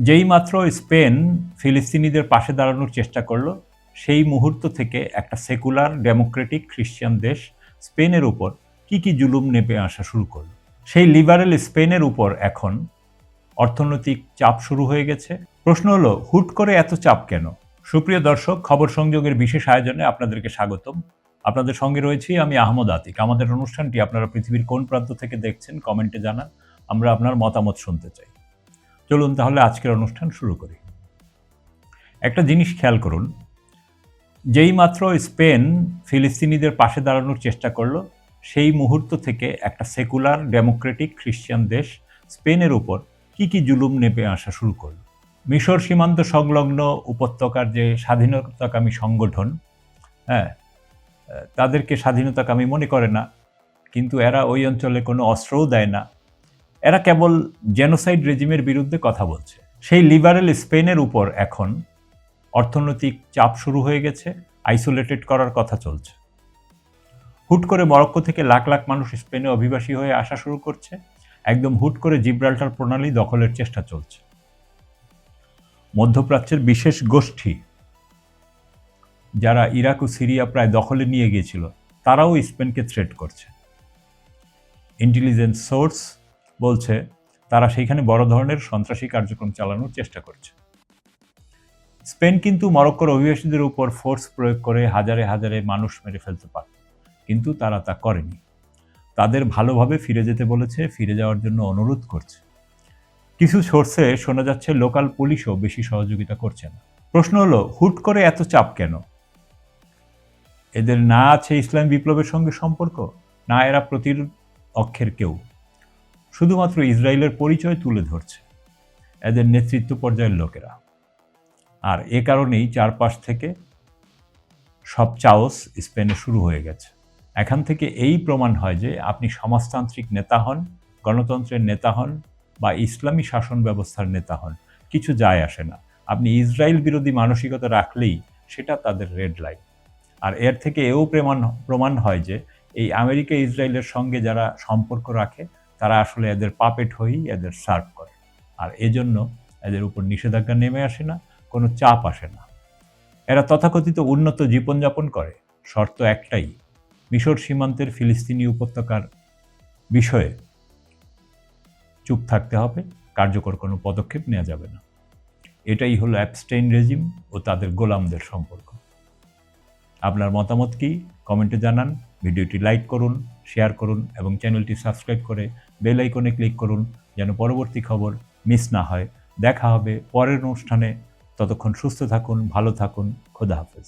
যেই মাত্র স্পেন ফিলিস্তিনিদের পাশে দাঁড়ানোর চেষ্টা করলো, সেই মুহূর্ত থেকে একটা সেকুলার ডেমোক্রেটিক খ্রিস্টান দেশ স্পেনের উপর কি জুলুম নেমে আসা শুরু করলো। সেই লিবারেল স্পেনের উপর এখন অর্থনৈতিক চাপ শুরু হয়ে গেছে। প্রশ্ন হলো, হুট করে এত চাপ কেন? সুপ্রিয় দর্শক, খবর সংযোগের বিশেষ আয়োজনে আপনাদেরকে স্বাগতম। আপনাদের সঙ্গে রয়েছি আমি আহমদ আতিক। আমাদের অনুষ্ঠানটি আপনারা পৃথিবীর কোন প্রান্ত থেকে দেখছেন কমেন্টে জানান। আমরা আপনার মতামত শুনতে চাই। চলুন তাহলে আজকের অনুষ্ঠান শুরু করি। একটা জিনিস খেয়াল করুন, যেই মাত্র স্পেন ফিলিস্তিনিদের পাশে দাঁড়ানোর চেষ্টা করলো, সেই মুহূর্ত থেকে একটা সেকুলার ডেমোক্রেটিক খ্রিস্টান দেশ স্পেনের উপর কি জুলুম নেমে আসা শুরু করলো। মিশর সীমান্ত সংলগ্ন উপত্যকার যে স্বাধীনতাকামী সংগঠন, হ্যাঁ, তাদেরকে স্বাধীনতাকামী মনে করে না, কিন্তু এরা ওই অঞ্চলে কোনো অস্ত্রও দেয় না। এরা কেবল জেনোসাইড রেজিমের বিরুদ্ধে কথা বলছে। সেই লিবারেল স্পেনের উপর এখন অর্থনৈতিক চাপ শুরু হয়ে গেছে, আইসোলেটেড করার কথা চলছে। হুট করে মরক্কো থেকে লাখ লাখ মানুষ স্পেনে অভিবাসী হয়ে আসা শুরু করছে। একদম হুট করে জিব্রাল্টার প্রণালী দখলের চেষ্টা চলছে। মধ্যপ্রাচ্যের বিশেষ গোষ্ঠী যারা ইরাক ও সিরিয়া প্রায় দখলে নিয়ে গিয়েছিল, তারাও স্পেনকে থ্রেট করছে। ইন্টেলিজেন্স সোর্স বলছে তারা সেইখানে বড় ধরনের সন্ত্রাসী কার্যক্রম চালানোর চেষ্টা করছে। স্পেন কিন্তু মরক্কোর অভিবাসীদের উপর ফোর্স প্রয়োগ করে হাজারে হাজারে মানুষ মেরে ফেলতে পারত, কিন্তু তারা তা করেনি। তাদের ভালোভাবে ফিরে যেতে বলেছে, ফিরে যাওয়ার জন্য অনুরোধ করছে। কিছু সোর্সে শোনা যাচ্ছে লোকাল পুলিশও বেশি সহযোগিতা করছে না। প্রশ্ন হলো, হুট করে এত চাপ কেন? এদের না আছে ইসলাম বিপ্লবের সঙ্গে সম্পর্ক, না এরা প্রতিরক্ষের কেউ, শুধুমাত্র ইসরায়েলের পরিচয় তুলে ধরছে এদের নেতৃত্ব পর্যায়ের লোকেরা। আর এ কারণেই চারপাশ থেকে সব চাওস স্পেনে শুরু হয়ে গেছে। এখান থেকে এই প্রমাণ হয় যে আপনি সমাজতান্ত্রিক নেতা হন, গণতন্ত্রের নেতা হন বা ইসলামী শাসন ব্যবস্থার নেতা হন, কিছু যায় আসে না। আপনি ইসরায়েল বিরোধী মানসিকতা রাখলেই সেটা তাদের রেড লাইন। আর এর থেকে এও প্রমাণ হয় যে এই আমেরিকা ইসরায়েলের সঙ্গে যারা সম্পর্ক রাখে, তারা আসলে এদের পাপেট হয়েই এদের সার্ভ করে। আর এজন্য এদের উপর নিষেধাজ্ঞা নেমে আসে না, কোনো চাপ আসে না। এরা তথাকথিত উন্নত জীবনযাপন করে, শর্ত একটাই, মিশর সীমান্তের ফিলিস্তিনি উপত্যকার বিষয়ে চুপ থাকতে হবে, কার্যকর কোনো পদক্ষেপ নেওয়া যাবে না। এটাই হলো অ্যাবস্টেইন রেজিম ও তাদের গোলামদের সম্পর্ক। আপনার মতামত কি? কমেন্টে জানান। ভিডিওটি লাইক করুন, শেয়ার করুন এবং চ্যানেলটি সাবস্ক্রাইব করে বেল আইকনে ক্লিক করুন, যেন পরবর্তী খবর মিস না হয়। দেখা হবে পরের অনুষ্ঠানে। ততক্ষণ সুস্থ থাকুন, ভালো থাকুন। খোদা হাফেজ।